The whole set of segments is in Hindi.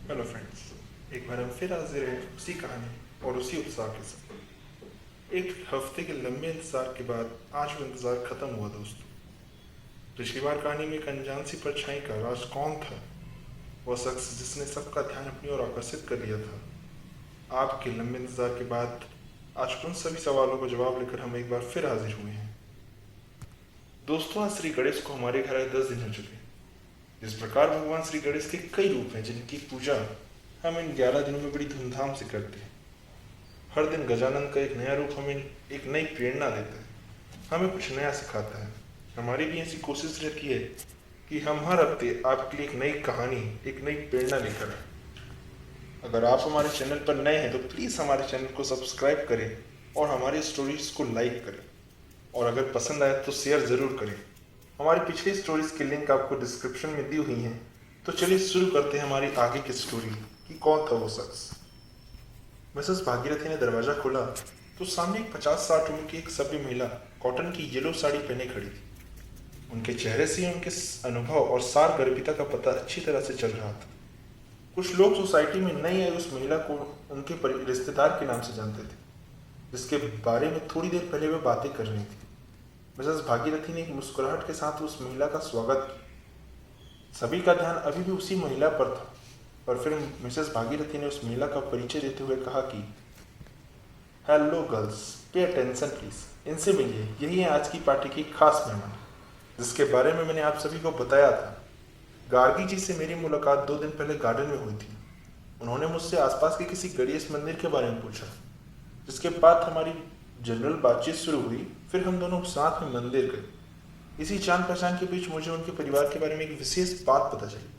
हेलो फ्रेंड्स, एक बार हम फिर हाजिर हैं उसी कहानी और उसी उत्साह के साथ। एक हफ्ते के लंबे इंतजार के बाद आज वो इंतजार खत्म हुआ दोस्तों। पिछली बार कहानी में एक अनजान सी परछाई का राज कौन था, वह शख्स जिसने सबका ध्यान अपनी ओर आकर्षित कर लिया था। आपके लंबे इंतजार के बाद आज उन सभी सवालों का जवाब लेकर हम एक बार फिर हाजिर हुए हैं। दोस्तों, आज श्री गणेश को हमारे घर आए 10 दिन हो चुके। जिस प्रकार भगवान श्री गणेश के कई रूप हैं जिनकी पूजा हम इन 11 दिनों में बड़ी धूमधाम से करते हैं। हर दिन गजानन का एक नया रूप हमें एक नई प्रेरणा देता है, हमें कुछ नया सिखाता है। हमारी भी ऐसी कोशिश रहती है कि हम हर हफ्ते आपके लिए एक नई कहानी, एक नई प्रेरणा लेकर आए। अगर आप हमारे चैनल पर नए हैं तो प्लीज़ हमारे चैनल को सब्सक्राइब करें और हमारी स्टोरीज को लाइक करें, और अगर पसंद आए तो शेयर ज़रूर करें। हमारी पिछली स्टोरीज की लिंक आपको डिस्क्रिप्शन में दी हुई हैं। तो चलिए शुरू करते हैं हमारी आगे की स्टोरी कि कौन था वो शख्स। मिसेस भागीरथी ने दरवाजा खोला तो सामने एक 50-60 उम्र की एक सभ्य महिला कॉटन की येलो साड़ी पहने खड़ी थी। उनके चेहरे से उनके अनुभव और सार गर्भिता का पता अच्छी तरह से चल रहा था। कुछ लोग सोसाइटी में नई आई उस महिला को उनके रिश्तेदार के नाम से जानते थे, जिसके बारे में थोड़ी देर पहले वे बातें कर रही थी। मिसेस भागीरथी ने एक मुस्कुराहट के साथ उस महिला का स्वागत किया। सभी का ध्यान अभी भी उसी महिला पर था, पर फिर मिसेस भागीरथी ने उस महिला का परिचय देते हुए कहा कि hello girls, pay attention please, इनसे मिलिए, यही है आज की पार्टी की खास मेहमान जिसके बारे में मैंने आप सभी को बताया था। गार्गी जी से मेरी मुलाकात 2 दिन पहले गार्डन में हुई थी। उन्होंने मुझसे आसपास के किसी गणेश मंदिर के बारे में पूछा, जिसके बाद हमारी जनरल बातचीत शुरू हुई। फिर हम दोनों साथ में मंदिर गए। इसी जान पहचान के बीच मुझे उनके परिवार के बारे में एक विशेष बात पता चली,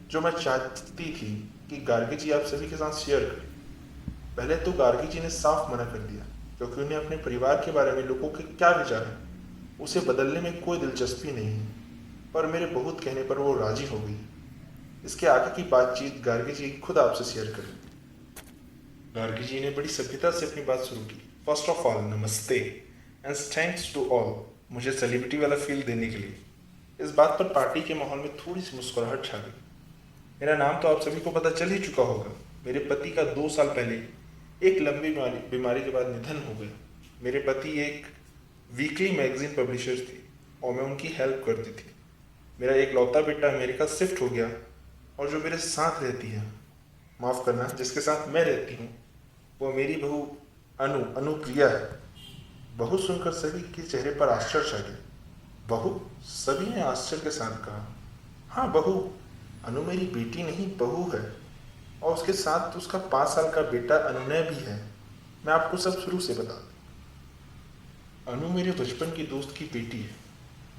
जो मैं चाहती थी कि गार्गी जी आप सभी के साथ शेयर करें। पहले तो गार्गी जी ने साफ मना कर दिया, क्योंकि उन्हें अपने परिवार के बारे में लोगों के क्या विचार हैं उसे बदलने में कोई दिलचस्पी नहीं है। पर मेरे बहुत कहने पर वो राजी हो गई। इसके आगे की बातचीत गार्गी जी खुद आपसे शेयर करें। गार्गी जी ने बड़ी सभ्यता से अपनी बात शुरू की। फर्स्ट ऑफ ऑल नमस्ते एंड थैंक्स टू ऑल, मुझे सेलिब्रिटी वाला फील देने के लिए। इस बात पर पार्टी के माहौल में थोड़ी सी मुस्कुराहट छा गई। मेरा नाम तो आप सभी को पता चल ही चुका होगा। मेरे पति का 2 साल पहले एक लंबी बीमारी के बाद निधन हो गया। मेरे पति एक वीकली मैगजीन पब्लिशर थे और मैं उनकी हेल्प करती थी। मेरा एक लौता बेटा अमेरिका शिफ्ट हो गया, और जो मेरे साथ रहती है, माफ़ करना, जिसके साथ मैं रहती हूँ, वो मेरी बहू अनुप्रिया है। बहू सुनकर सभी के चेहरे पर आश्चर्य छा गया। बहू? सभी ने आश्चर्य के साथ कहा, हाँ बहू। अनु मेरी बेटी नहीं, बहू है, और उसके साथ उसका 5 साल का बेटा अनुनय भी है। मैं आपको सब शुरू से बता दूं। अनु मेरे बचपन की दोस्त की बेटी है।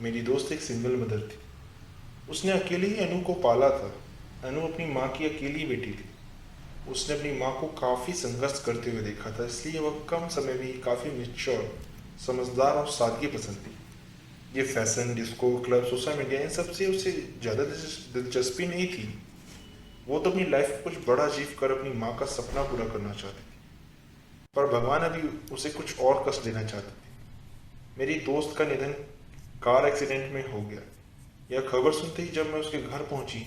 मेरी दोस्त एक सिंगल मदर थी। उसने अकेले ही अनु को पाला था। अनु अपनी माँ की अकेली बेटी थी। उसने अपनी माँ को काफ़ी संघर्ष करते हुए देखा था, इसलिए वह कम समय में ही काफ़ी मैच्योर, समझदार और सादगी पसंद थी। ये fashion, disco club, social media, इन सब से उसे ज़्यादा दिलचस्पी नहीं थी। वो तो अपनी लाइफ में कुछ बड़ा अचीव कर अपनी माँ का सपना पूरा करना चाहती थी, पर भगवान अभी उसे कुछ और कष्ट देना चाहते थे। मेरी दोस्त का निधन कार एक्सीडेंट में हो गया। यह खबर सुनते ही जब मैं उसके घर पहुंची,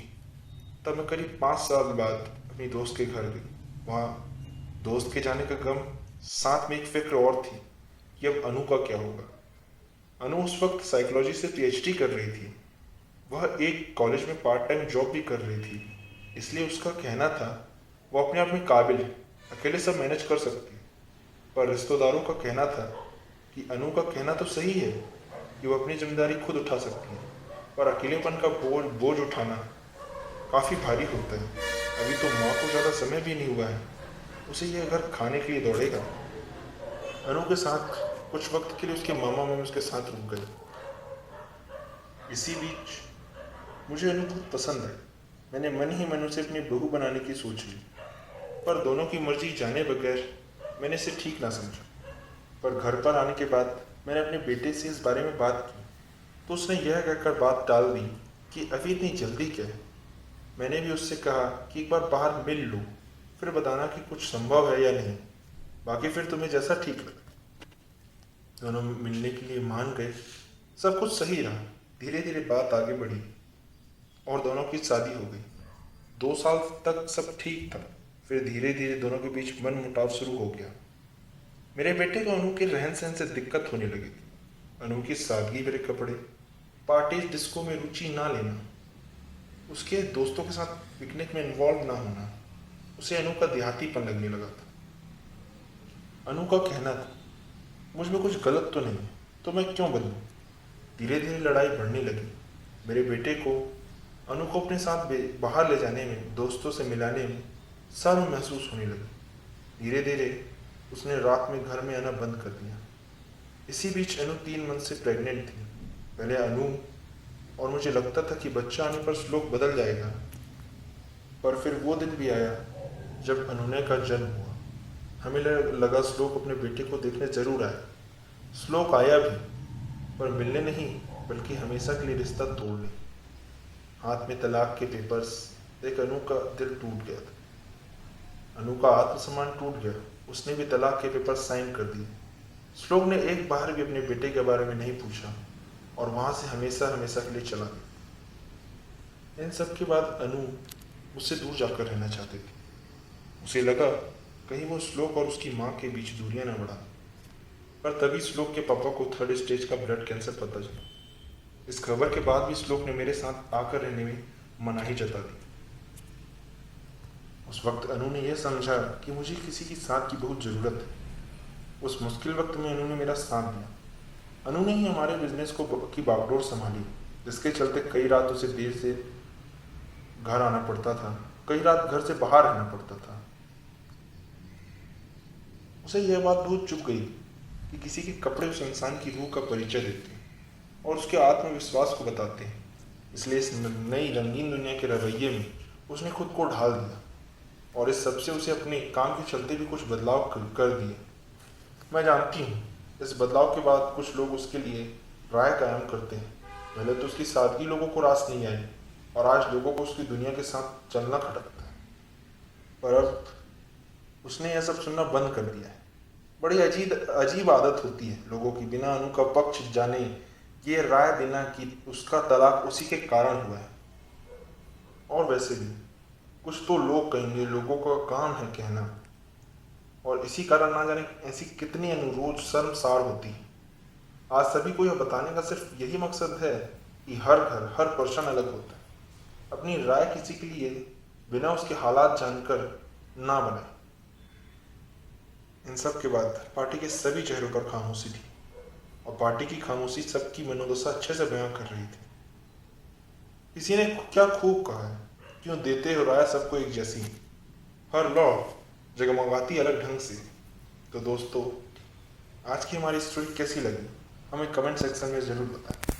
तब मैं करीब 5 साल बाद अपनी दोस्त के घर गई। वहाँ दोस्त के जाने का गम, साथ में एक फिक्र और थी कि अब अनु का क्या होगा। अनु उस वक्त साइकोलॉजी से पीएचडी कर रही थी। वह एक कॉलेज में पार्ट टाइम जॉब भी कर रही थी, इसलिए उसका कहना था वो अपने आप में काबिल है, अकेले सब मैनेज कर सकती है। पर रिश्तेदारों का कहना था कि अनु का कहना तो सही है कि वो अपनी जिम्मेदारी खुद उठा सकती है, पर अकेलेपन का बोझ उठाना काफ़ी भारी होता है। अभी तो माँ को ज़्यादा समय भी नहीं हुआ है, उसे यह घर खाने के लिए दौड़ेगा। अनु के साथ कुछ वक्त के लिए उसके मामा मामी उसके साथ रुक गए। इसी बीच मुझे अनु बहुत पसंद आई। मैंने मन ही मन उसे अपनी बहू बनाने की सोच ली, पर दोनों की मर्जी जाने बगैर मैंने इसे ठीक ना समझा। पर घर पर आने के बाद मैंने अपने बेटे से इस बारे में बात की, तो उसने यह कहकर बात टाल दी कि अभी इतनी जल्दी क्या है। मैंने भी उससे कहा कि एक बार बाहर मिल लो, फिर बताना कि कुछ संभव है या नहीं, बाकी फिर तुम्हें जैसा ठीक लगे। दोनों मिलने के लिए मान गए। सब कुछ सही रहा। धीरे धीरे बात आगे बढ़ी और दोनों की शादी हो गई। 2 साल तक सब ठीक था, फिर धीरे धीरे दोनों के बीच मन मुटाव शुरू हो गया। मेरे बेटे को अनु के रहन सहन से दिक्कत होने लगी थी। अनु की सादगी भरे कपड़े, पार्टी डिस्को में रुचि ना लेना, उसके दोस्तों के साथ पिकनिक में इन्वॉल्व ना होना, उसे अनु का देहातीपन लगने लगा था। अनु का कहना था, मुझ में कुछ गलत तो नहीं है, तो मैं क्यों बदलूं? धीरे धीरे लड़ाई बढ़ने लगी। मेरे बेटे को अनु को अपने साथ बाहर ले जाने में, दोस्तों से मिलाने में शर्म महसूस होने लगी। धीरे धीरे उसने रात में घर में आना बंद कर दिया। इसी बीच अनु 3 मंथ से प्रेग्नेंट थी। पहले अनु और मुझे लगता था कि बच्चा आने पर श्लोक बदल जाएगा, पर फिर वो दिन भी आया जब अनुनय का जन्म हुआ। हमें लगा श्लोक अपने बेटे को देखने जरूर आए। श्लोक आया भी, पर मिलने नहीं बल्कि हमेशा के लिए रिश्ता तोड़ने। हाथ में तलाक के पेपर्स, एक अनु का दिल टूट गया था। अनु का आत्मसम्मान टूट गया। उसने भी तलाक के पेपर साइन कर दिए। श्लोक ने एक बार भी अपने बेटे के बारे में नहीं पूछा और वहां से हमेशा हमेशा के लिए चला गया। इन सब के बाद अनु मुझसे दूर जाकर रहना चाहती थी। उसे लगा कहीं वो श्लोक और उसकी माँ के बीच दूरियां न बढ़ा। पर तभी श्लोक के पापा को 3rd स्टेज का ब्लड कैंसर पता चला। इस खबर के बाद भी श्लोक ने मेरे साथ आकर रहने में मनाही जता दी। उस वक्त अनु ने यह समझा कि मुझे किसी की साथ की बहुत ज़रूरत है। उस मुश्किल वक्त में अनु ने मेरा साथ दिया। अनु ने ही हमारे बिजनेस की बागडोर संभाली, जिसके चलते कई रात उसे देर से घर आना पड़ता था, कई रात घर से बाहर रहना पड़ता था। उसे यह बात बहुत चुभ गई कि किसी के कपड़े उस इंसान की रूह का परिचय देते हैं और उसके आत्मविश्वास को बताते हैं। इसलिए इस नई रंगीन दुनिया के रवैये में उसने खुद को ढाल दिया और इस सबसे उसे अपने काम के चलते भी कुछ बदलाव कर दिए। मैं जानती हूँ इस बदलाव के बाद कुछ लोग उसके लिए राय कायम करते हैं। पहले तो उसकी सादगी लोगों को रास नहीं आई और आज लोगों को उसकी दुनिया के साथ चलना खटकता है। पर अब उसने यह सब सुनना बंद कर दिया है। बड़ी अजीब आदत होती है लोगों की बिना अनु का पक्ष जाने ये राय देना कि उसका तलाक उसी के कारण हुआ है। और वैसे भी कुछ तो लोग कहेंगे, लोगों का काम है कहना, और इसी कारण ना जाने ऐसी कितनी अनुरोध शर्मसार होती है। आज सभी को यह बताने का सिर्फ यही मकसद है कि हर घर, हर पर्सन अलग होता है। अपनी राय किसी के लिए बिना उसके हालात जानकर ना बनाए। इन सब के बाद पार्टी के सभी चेहरों पर खामोशी थी और पार्टी की खामोशी सबकी मनोदशा अच्छे से बयां कर रही थी। किसी ने क्या खूब कहा है, क्यों देते हो राय सबको एक जैसी, हर लौ जगमगाती अलग ढंग से। तो दोस्तों, आज की हमारी स्टोरी कैसी लगी हमें कमेंट सेक्शन में ज़रूर बताएं।